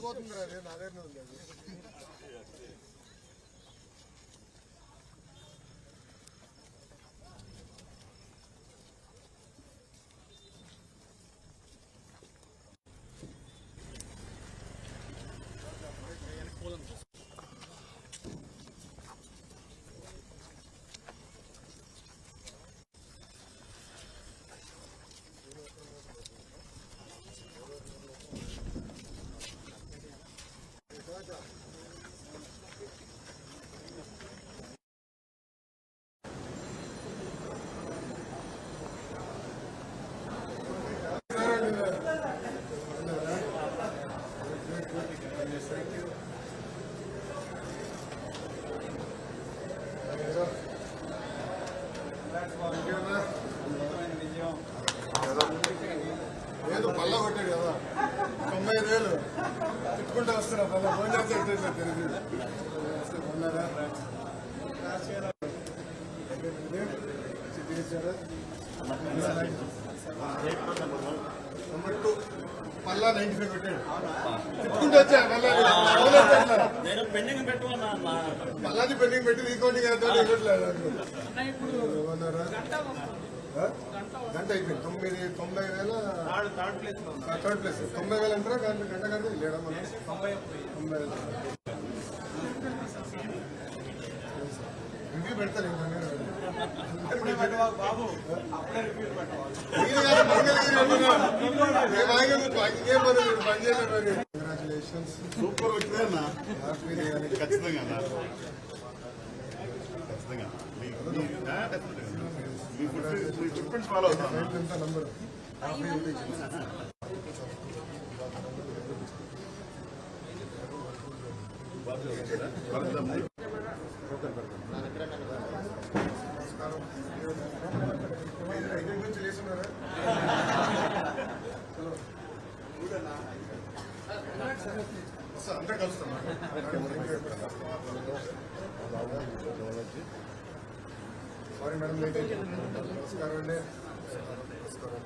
పోతుంది అదే నా దగ్గర ఉంది అది. ఏదో పల్ల కొట్టాడు కదా 95,000 తిట్టుకుంటూ వస్తున్నా పల్ల ఫోన్ చేస్తే తిరిగి కొన్నారా నెంబర్ 2 పల్లా 95 పెట్టాడు తిప్పుకుంటూ వచ్చా పల్లాది పెండింగ్ పెట్టి రీకౌంటింగ్ అవుతా ఇవ్వట్లేదు కొన్నారా గంట అయిపోయింది 90,000 థర్డ్ ప్లేస్ 90,000 అంటారా గంట గంట లేడా మనం 90,000 రివ్యూ పెడతారు కంగ్రాచులేషన్స్ సూపర్ వచ్చిందన్నా ఖచ్చితంగా ఫాలో అవుతాం నంబర్ అంతా కలుస్తాం సారీ మేడం లేట్ అయింది నమస్కారం అండి నమస్కారం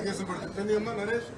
కేసులు పడుతుంది అమ్మా నరేష్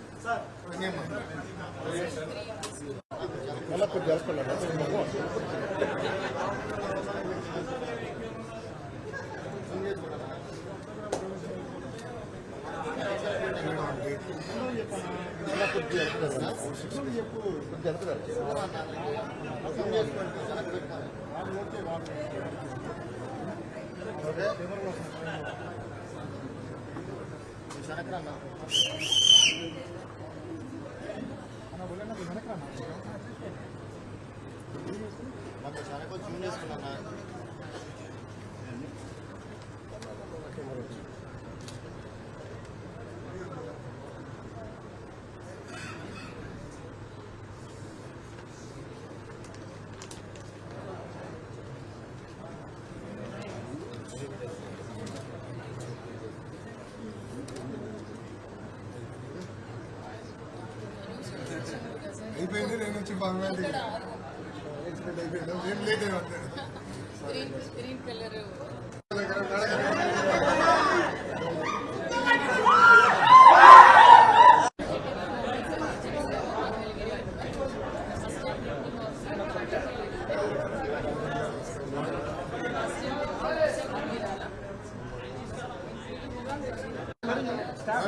అయిపోయింది. నేను వచ్చి బంగాళీ అయిపోయింది. ఏం లేట్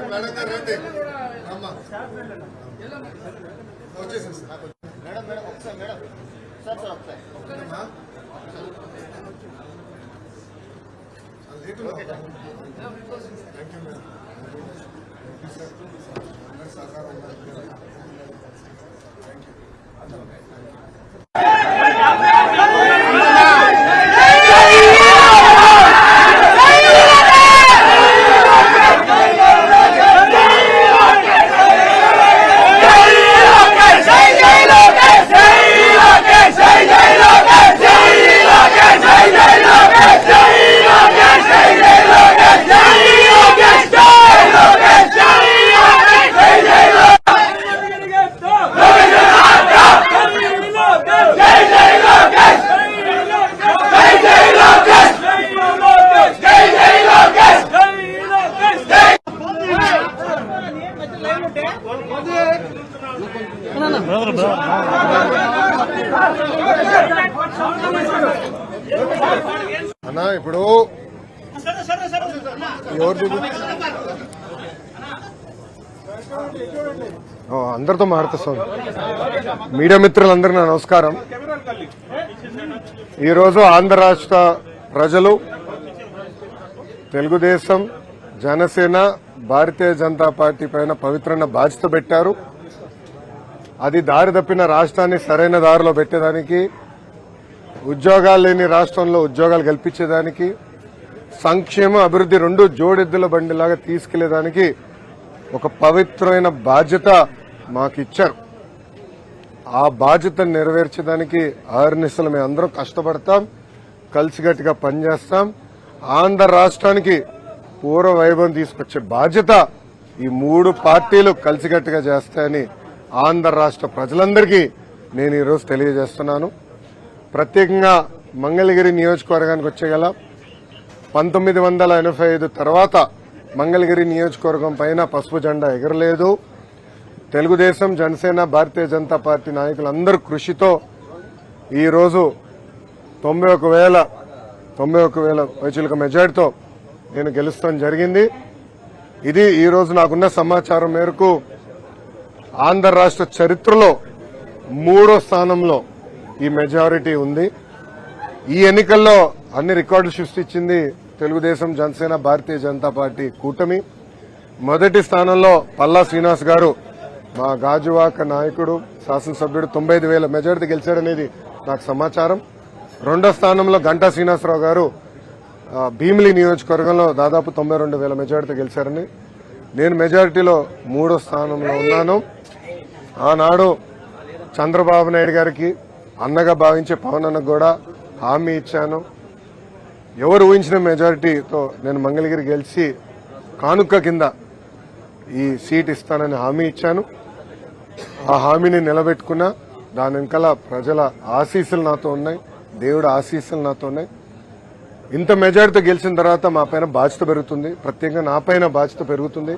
మేడం గారు రండి అమ్మా వచ్చేసి మేడం మేడం ఒకసారి మేడం సార్ సార్ ఒకసారి అన్నా ఇప్పుడు ఎవరు అందరితో మాట్లాడుతాం. మీడియా మిత్రులందరికీ నా నమస్కారం. ఈరోజు ఆంధ్ర రాష్ట్ర ప్రజలు తెలుగుదేశం, జనసేన, భారతీయ జనతా పార్టీ పైన పవిత్రమైన బాధ్యత పెట్టారు. అది దారి తప్పిన రాష్ట్రాన్ని సరైన దారిలో పెట్టేదానికి, ఉద్యోగాలు లేని రాష్ట్రంలో ఉద్యోగాలు కల్పించేదానికి, సంక్షేమ అభివృద్ధి రెండు జోడెద్దుల బండిలాగా తీసుకెళ్లేదానికి ఒక పవిత్రమైన బాధ్యత మాకు ఇచ్చారు. ఆ బాధ్యతను నెరవేర్చడానికి ఆర్నిసలు మేము అందరం కష్టపడతాం, కలిసిగట్టిగా పనిచేస్తాం. ఆంధ్ర రాష్ట్రానికి పూర్వ వైభవం తీసుకొచ్చే బాధ్యత ఈ మూడు పార్టీలు కలిసిగట్టిగా చేస్తాయని ఆంధ్ర రాష్ట్ర ప్రజలందరికీ నేను ఈరోజు తెలియజేస్తున్నాను. ప్రత్యేకంగా మంగళగిరి నియోజకవర్గానికి వచ్చేగల 1985 తర్వాత మంగళగిరి నియోజకవర్గం పైన పసుపు జెండా ఎగరలేదు. తెలుగుదేశం, జనసేన, భారతీయ జనతా పార్టీ నాయకులందరూ కృషితో ఈరోజు 91,000 పైచిలుక మెజార్టీతో నేను గెలుస్తాం జరిగింది. ఇది ఈరోజు నాకున్న సమాచారం మేరకు ఆంధ్ర రాష్ట్ర చరిత్రలో 3వ స్థానంలో ఈ మెజారిటీ ఉంది. ఈ ఎన్నికల్లో అన్ని రికార్డులు సృష్టించింది తెలుగుదేశం, జనసేన, భారతీయ జనతా పార్టీ కూటమి. మొదటి స్థానంలో పల్లా శ్రీనివాస్ గారు, మా గాజువాక నాయకుడు, శాసనసభ్యుడు 95,000 మెజారిటీ గెలిచారనేది నాకు సమాచారం. రెండో స్థానంలో గంటా శ్రీనివాసరావు గారు భీమిలి నియోజకవర్గంలో దాదాపు 92,000 మెజారిటీ గెలిచారని, నేను మెజారిటీలో 3వ స్థానంలో ఉన్నాను. ఆనాడు చంద్రబాబు నాయుడు గారికి అన్నగా భావించే పవన్ అన్నకు కూడా హామీ ఇచ్చాను. ఎవరు ఊహించిన మెజారిటీతో నేను మంగళగిరి గెలిచి కానుక కింద ఈ సీట్ ఇస్తానని హామీ ఇచ్చాను. ఆ హామీని నిలబెట్టుకున్నా. దాని వెనకాల ప్రజల ఆశీస్సులు నాతో ఉన్నాయి, దేవుడు ఆశీస్సులు నాతో ఉన్నాయి. ఇంత మెజారిటీతో గెలిచిన తర్వాత మా పైన బాధ్యత పెరుగుతుంది, ప్రత్యేకంగా నా పైన బాధ్యత పెరుగుతుంది.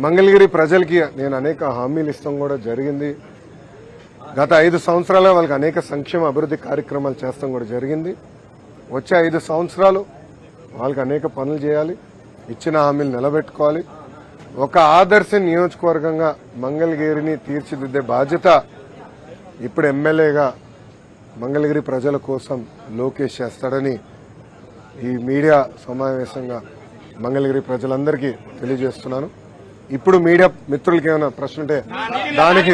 మంగళగిరి ప్రజలకి నేను అనేక హామీలు ఇస్తాం కూడా జరిగింది. గత 5 సంవత్సరాలుగా వాళ్ళకి అనేక సంక్షేమ అభివృద్ధి కార్యక్రమాలు చేస్తాం కూడా జరిగింది. వచ్చే 5 సంవత్సరాలు వాళ్ళకి అనేక పనులు చేయాలి, ఇచ్చిన హామీలు నిలబెట్టుకోవాలి. ఒక ఆదర్శ నియోజకవర్గంగా మంగళగిరిని తీర్చిదిద్దే బాధ్యత ఇప్పుడు ఎమ్మెల్యేగా మంగళగిరి ప్రజల కోసం లోకేష్ చేస్తాడని ఈ మీడియా సమావేశంగా మంగళగిరి ప్రజలందరికీ తెలియజేస్తున్నాను. ఇప్పుడు మీడియా మిత్రులకి ఏమైనా ప్రశ్న ఉంటే దానికి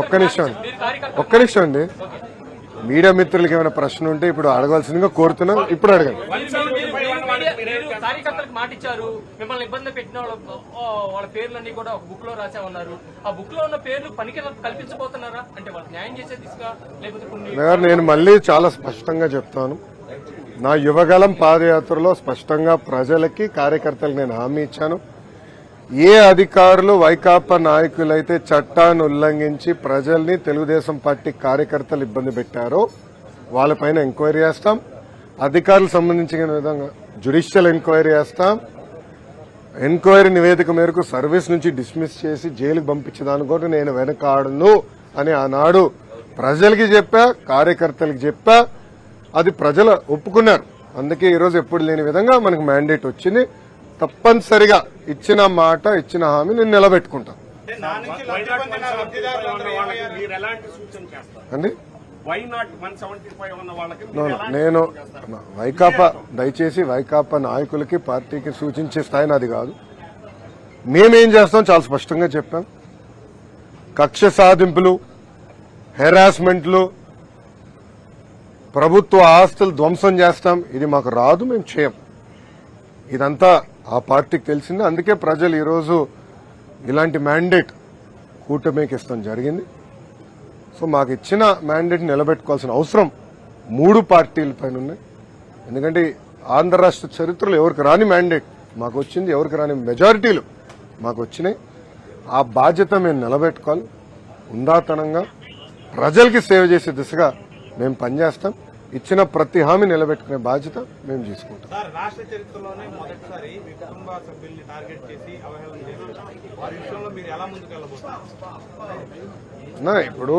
ఒక్క నిమిషం అండి. మీడియా మిత్రులకి ఏమైనా ప్రశ్న ఉంటే ఇప్పుడు అడగవలసిందిగా కోరుతున్నాం. ఇప్పుడు అడగండి. కార్యకర్తలకు మాటిచ్చారు, మిమ్మల్ని ఇబ్బంది పెట్టిన వాళ్ళ పేర్లన్నీ కూడా ఒక బుక్ లో రాసామన్నారు. ఆ బుక్ లో ఉన్న పేర్లు పనికి కల్పించబోతున్నారా? అంటే వాళ్ళకి న్యాయం చేసే దిశగా లేకపోతే నేను మళ్ళీ చాలా స్పష్టంగా చెప్తాను. నా యువగలం పాదయాత్రలో స్పష్టంగా ప్రజలకి, కార్యకర్తలకు నేను హామీ ఇచ్చాను. ఏ అధికారులు, వైకాపా నాయకులైతే చట్టాన్ని ఉల్లంఘించి ప్రజల్ని, తెలుగుదేశం పార్టీ కార్యకర్తలు ఇబ్బంది పెట్టారో వాళ్ళపైన ఎంక్వైరీ చేస్తాం. అధికారులకు సంబంధించిన విధంగా జ్యుడిషియల్ ఎంక్వైరీ చేస్తాం. ఎంక్వైరీ నివేదిక మేరకు సర్వీస్ నుంచి డిస్మిస్ చేసి జైలుకు పంపించేదాని కూడా నేను వెనకాడను అని ఆనాడు ప్రజలకి చెప్పా, కార్యకర్తలకు చెప్పా. అది ప్రజలు ఒప్పుకున్నారు. అందుకే ఈరోజు ఎప్పుడు లేని విధంగా మనకు మ్యాండేట్ వచ్చింది. తప్పనిసరిగా ఇచ్చిన మాట, ఇచ్చిన హామీ నేను నిలబెట్టుకుంటాను. అండి వై నాట్ 175 ఉన్న వాళ్ళకి No, no, నేను వైకాపా దయచేసి వైకాపా నాయకులకి పార్టీకి సూచించే స్థాయి నాది కాదు. మేమేం చేస్తాం చాలా స్పష్టంగా చెప్పాం. కక్ష సాధింపులు, హెరాస్మెంట్లు, ప్రభుత్వ ఆస్తులు ధ్వంసం చేస్తాం, ఇది మాకు రాదు, మేము చేయం. ఇదంతా ఆ పార్టీకి తెలిసింది. అందుకే ప్రజలు ఈరోజు ఇలాంటి మ్యాండేట్ కూటమికి ఇస్తాం జరిగింది. సో మాకు ఇచ్చిన మ్యాండేట్ నిలబెట్టుకోవాల్సిన అవసరం 3 పార్టీల పైన ఉన్నాయి. ఎందుకంటే ఆంధ్ర రాష్ట్ర చరిత్రలో ఎవరికి రాని మ్యాండేట్ మాకు వచ్చింది, ఎవరికి రాని మెజారిటీలు మాకు వచ్చినాయి. ఆ బాధ్యత మేము నిలబెట్టుకోవాలి. ఉందాతనంగా ప్రజలకి సేవ చేసే దిశగా మేము పనిచేస్తాం. ఇచ్చిన ప్రతి హామీ నిలబెట్టుకునే బాధ్యత మేము తీసుకుంటాం. సార్, రాష్ట్ర చరిత్రలోనే మొదటిసారి మీ కుటుంబ సభ్యుల్ని టార్గెట్ చేసి అవహేళన చేశారు. వారి విషయంలో మీరు ఎలా ముందుకు వెళ్ళబోతున్నారు? ఇప్పుడు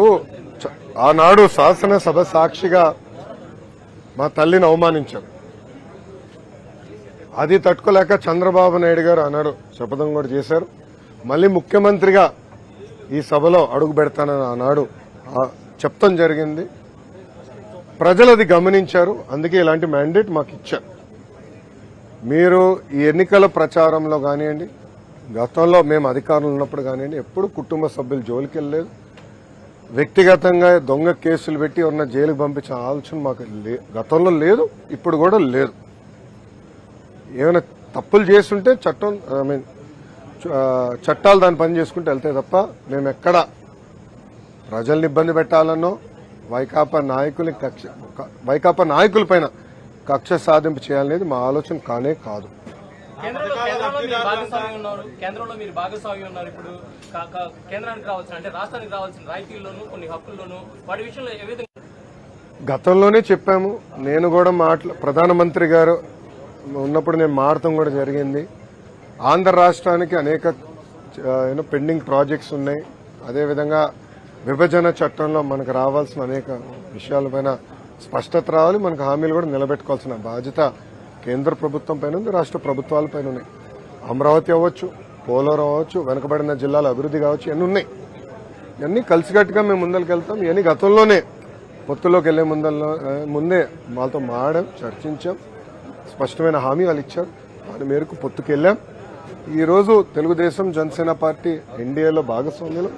ఆనాడు శాసనసభ సాక్షిగా మా తల్లిని అవమానించారు. అది తట్టుకోలేక చంద్రబాబు నాయుడు గారు ఆనాడు శపథం కూడా చేశారు. మళ్ళీ ముఖ్యమంత్రిగా ఈ సభలో అడుగు పెడతానని ఆనాడు చెప్తాం జరిగింది. ప్రజలు అది గమనించారు. అందుకే ఇలాంటి మ్యాండేట్ మాకు ఇచ్చారు. మీరు ఈ ఎన్నికల ప్రచారంలో కానివ్వండి, గతంలో మేము అధికారంలో ఉన్నప్పుడు కానివ్వండి, ఎప్పుడు కుటుంబ సభ్యులు జోలికి వెళ్ళలేదు. వ్యక్తిగతంగా దొంగ కేసులు పెట్టి ఎవరన్నా జైలుకు పంపించిన ఆలోచన మాకు గతంలో లేదు, ఇప్పుడు కూడా లేదు. ఏమైనా తప్పులు చేస్తుంటే చట్టం చట్టాలు దాని పని చేసుకుంటూ వెళ్తే తప్ప మేము ఎక్కడ ప్రజల్ని ఇబ్బంది పెట్టాలనో వైకాపా నాయకుల పైన కక్ష సాధింపు చేయాలనేది మా ఆలోచన కానే కాదు. కేంద్రంలో మీరు భాగస్వామి ఉన్నారు. ఇప్పుడు కేంద్రానికి రావాల్సిన, అంటే రాష్ట్రానికి రావాల్సిన రాయితీల్లోనూ కొన్ని హక్కుల్లోనూ వాటి విషయంలో ఏ విధంగా గతంలోనే చెప్పాము. నేను కూడా ప్రధానమంత్రి గారు ఉన్నప్పుడు నేను మాట్లాడటం కూడా జరిగింది. ఆంధ్ర రాష్ట్రానికి అనేక పెండింగ్ ప్రాజెక్ట్స్ ఉన్నాయి. అదేవిధంగా విభజన చట్టంలో మనకు రావాల్సిన అనేక విషయాలపైన స్పష్టత రావాలి. మనకు హామీలు కూడా నిలబెట్టుకోవాల్సిన బాధ్యత కేంద్ర ప్రభుత్వం పైన ఉంది, రాష్ట్ర ప్రభుత్వాల పైన ఉన్నాయి. అమరావతి అవ్వచ్చు, పోలవరం అవ్వచ్చు, వెనుకబడిన జిల్లాల అభివృద్ధి కావచ్చు, ఇవన్నీ ఉన్నాయి. ఇవన్నీ కలిసికట్టుగా మేము ముందరికి వెళ్తాం. ఇవన్నీ గతంలోనే పొత్తులోకి వెళ్లే ముందే వాళ్ళతో మాట్లాడాం, చర్చించాం. స్పష్టమైన హామీ వాళ్ళు ఇచ్చారు. దాని మేరకు పొత్తుకెళ్లాం. ఈరోజు తెలుగుదేశం జనసేన పార్టీ ఎన్డీఏలో భాగస్వామ్యంలో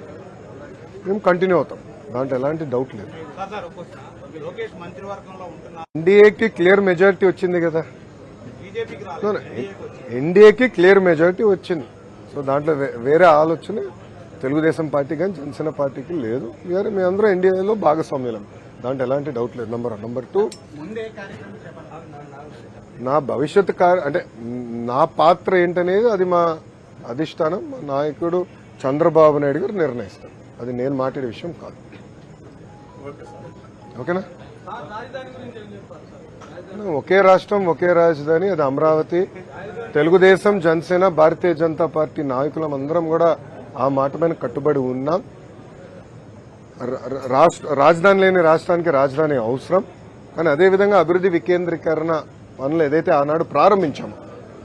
మేము కంటిన్యూ అవుతాం. దాంట్లో ఎలాంటి డౌట్ లేదు. లోకేష్ మంత్రివర్గంలో ఉంటున్నారు. ఎన్డీఏకి క్లియర్ మెజారిటీ వచ్చింది కదా. బీజేపీకి ఎన్డీఏకి క్లియర్ మెజారిటీ వచ్చింది. సో దాంట్లో వేరే ఆలోచన తెలుగుదేశం పార్టీ కానీ జనసేన పార్టీకి లేదు. మీ అందరూ ఎన్డీఏలో భాగస్వామ్యం, దాంట్లో ఎలాంటి డౌట్ లేదు. నంబర్ 1. నంబర్ 2, నా భవిష్యత్ అంటే నా పాత్ర ఏంటనేది అది మా అధిష్టానం, మా నాయకుడు చంద్రబాబు నాయుడు గారు నిర్ణయిస్తారు. అది నేను మాట్లాడే విషయం కాదు. ఓకేనా? ఒకే రాష్ట్రం ఒకే రాజధాని, అది అమరావతి. తెలుగుదేశం జనసేన భారతీయ జనతా పార్టీ నాయకులం అందరం కూడా ఆ మాట పైన కట్టుబడి ఉన్నాం. రాజధాని లేని రాష్ట్రానికి రాజధాని అవసరం. కానీ అదేవిధంగా అభివృద్ధి వికేంద్రీకరణ పనులు ఏదైతే ఆనాడు ప్రారంభించామో,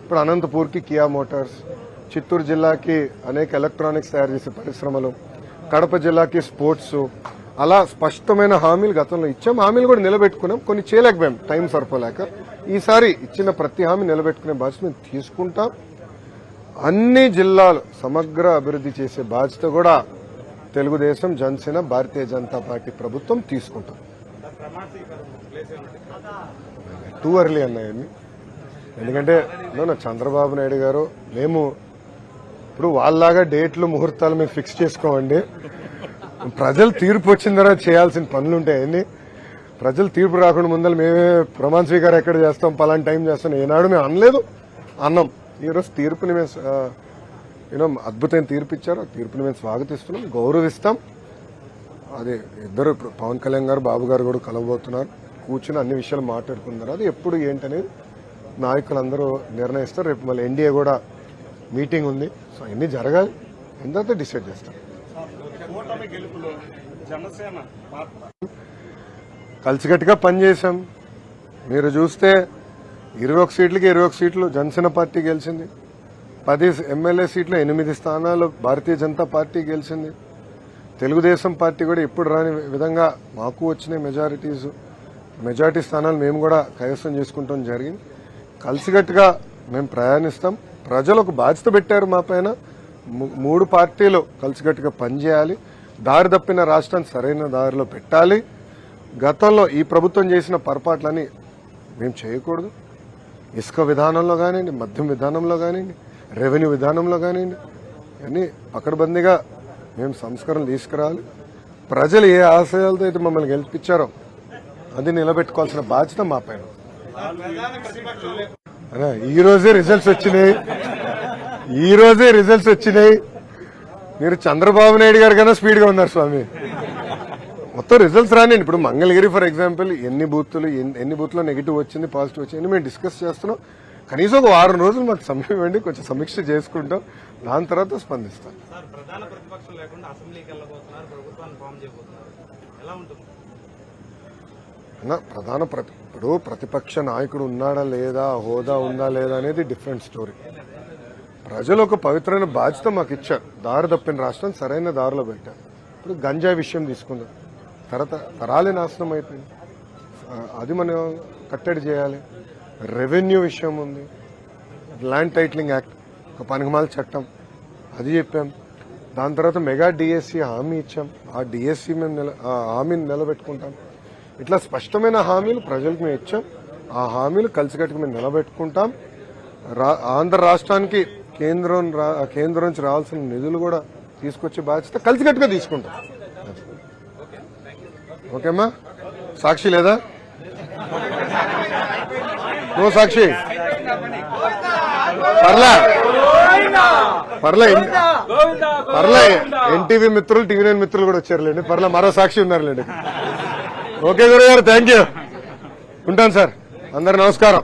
ఇప్పుడు అనంతపూర్కి కియా మోటార్స్, చిత్తూరు జిల్లాకి అనేక ఎలక్ట్రానిక్స్ తయారు చేసే పరిశ్రమలు, కడప జిల్లాకి స్పోర్ట్స్, అలా స్పష్టమైన హామీలు గతంలో ఇచ్చాం. హామీలు కూడా నిలబెట్టుకున్నాం. కొన్ని చేయలేకపోయాం, టైం సరిపోలేక. ఈసారి ఇచ్చిన ప్రతి హామీ నిలబెట్టుకునే బాధ్యత మేము తీసుకుంటాం. అన్ని జిల్లాలు సమగ్ర అభివృద్ధి చేసే బాధ్యత కూడా తెలుగుదేశం జనసేన భారతీయ జనతా పార్టీ ప్రభుత్వం తీసుకుంటాం. టూ అర్లీ అన్నాయన్ని. ఎందుకంటే చంద్రబాబు నాయుడు గారు మేము ఇప్పుడు వాళ్ళలాగా డేట్లు ముహూర్తాలు మేము ఫిక్స్ చేసుకోమండి. ప్రజలు తీర్పు వచ్చిన తర్వాత చేయాల్సిన పనులు ఉంటాయండి. ప్రజలు తీర్పు రాకుండా ముందర మేమే ప్రమాణ స్వీకారం ఎక్కడ చేస్తాం, పలానా టైం చేస్తాం ఏనాడు మేము అనలేదు, అన్నాం. ఈరోజు తీర్పుని మేము అద్భుతమైన తీర్పు ఇచ్చారు. ఆ తీర్పుని మేము స్వాగతిస్తున్నాం, గౌరవిస్తాం. అది ఇద్దరు ఇప్పుడు పవన్ కళ్యాణ్ గారు, బాబు గారు కూడా కలవబోతున్నారు. కూర్చుని అన్ని విషయాలు మాట్లాడుకున్నారు. అది ఎప్పుడు ఏంటనేది నాయకులందరూ నిర్ణయిస్తారు. రేపు మళ్ళీ ఎన్డీఏ కూడా మీటింగ్ ఉంది. సో అన్ని జరగాలి, ఎంత డిసైడ్ చేస్తారు. కలిసికట్టుగా పనిచేశాం. మీరు చూస్తే 21 సీట్లకి 21 సీట్లు జనసేన పార్టీ గెలిచింది. 10 ఎమ్మెల్యే సీట్లు 8 స్థానాలు భారతీయ జనతా పార్టీ గెలిచింది. తెలుగుదేశం పార్టీ కూడా ఎప్పుడు రాని విధంగా మాకు వచ్చిన మెజారిటీ స్థానాలు మేము కూడా కైవసం చేసుకుంటాం జరిగింది. కలిసికట్టుగా మేము ప్రయాణిస్తాం. ప్రజలు ఒక బాధ్యత పెట్టారు మా పైన. 3 పార్టీలు కలిసికట్టుగా పనిచేయాలి. దారి తప్పిన రాష్ట్రాన్ని సరైన దారిలో పెట్టాలి. గతంలో ఈ ప్రభుత్వం చేసిన పొరపాట్లని మేము చేయకూడదు. ఇసుక విధానంలో కానివ్వండి, మద్యం విధానంలో కానివ్వండి, రెవెన్యూ విధానంలో కానివ్వండి, అన్నీ పకడ్బందీగా మేము సంస్కరణలు తీసుకురావాలి. ప్రజలు ఏ ఆశయాలతో అయితే మమ్మల్ని గెలిపించారో అది నిలబెట్టుకోవాల్సిన బాధ్యత మా పైన. ఈ రోజే రిజల్ట్స్ వచ్చినాయి. మీరు చంద్రబాబు నాయుడు గారు కన్నా స్పీడ్ గా ఉన్నారు స్వామి. మొత్తం రిజల్ట్స్ రానివ్వండి. ఇప్పుడు మంగళగిరి ఫర్ ఎగ్జాంపుల్ ఎన్ని బూత్లో నెగిటివ్ వచ్చింది, పాజిటివ్ వచ్చింది మేము డిస్కస్ చేస్తున్నాం. కనీసం ఒక 6 రోజులు మాకు సమయం ఇవ్వండి, కొంచెం సమీక్ష చేసుకుంటాం. దాని తర్వాత స్పందిస్తాం. సార్, ప్రధాన ప్రతిపక్షం లేకుండా అసెంబ్లీకి వెళ్ళబోతున్నారు, ప్రభుత్వాన్ని ఫామ్ చేయబోతున్నారు, ఎలా ఉంటుంది? ఇప్పుడు ప్రతిపక్ష నాయకుడు ఉన్నాడా లేదా, హోదా ఉందా లేదా అనేది డిఫరెంట్ స్టోరీ. ప్రజలు ఒక పవిత్రమైన బాధ్యత మాకు ఇచ్చారు. దారి తప్పిన రాష్ట్రం సరైన దారిలో పెట్టారు. ఇప్పుడు గంజాయి విషయం తీసుకుందాం. తరాలే నాశనం అయిపోయింది. అది మనం కట్టడి చేయాలి. రెవెన్యూ విషయం ఉంది, ల్యాండ్ టైటిలింగ్ యాక్ట్, ఒక పనికిమాల చట్టం, అది చెప్పాం. దాని తర్వాత మెగా డిఎస్సి హామీ ఇచ్చాం. ఆ డిఎస్సి మేము హామీని నిలబెట్టుకుంటాం. ఇట్లా స్పష్టమైన హామీలు ప్రజలకు మేము ఇచ్చాం. ఆ హామీలు కలిసికట్టుకు మేము నిలబెట్టుకుంటాం. ఆంధ్ర రాష్ట్రానికి కేంద్రం నుంచి రావాల్సిన నిధులు కూడా తీసుకొచ్చే బాధ్యత కలిసికట్టుగా తీసుకుంటాం. ఓకేమ్మా? సాక్షి లేదా? నువ్వు సాక్షి పర్లే ఎన్టీవీ మిత్రులు, టీవీ9 మిత్రులు కూడా వచ్చారులేండి. పర్లే మరో సాక్షి ఉన్నారులేండి. ఓకే గురుగారు, థ్యాంక్ యూ. ఉంటాను సార్. అందరు నమస్కారం.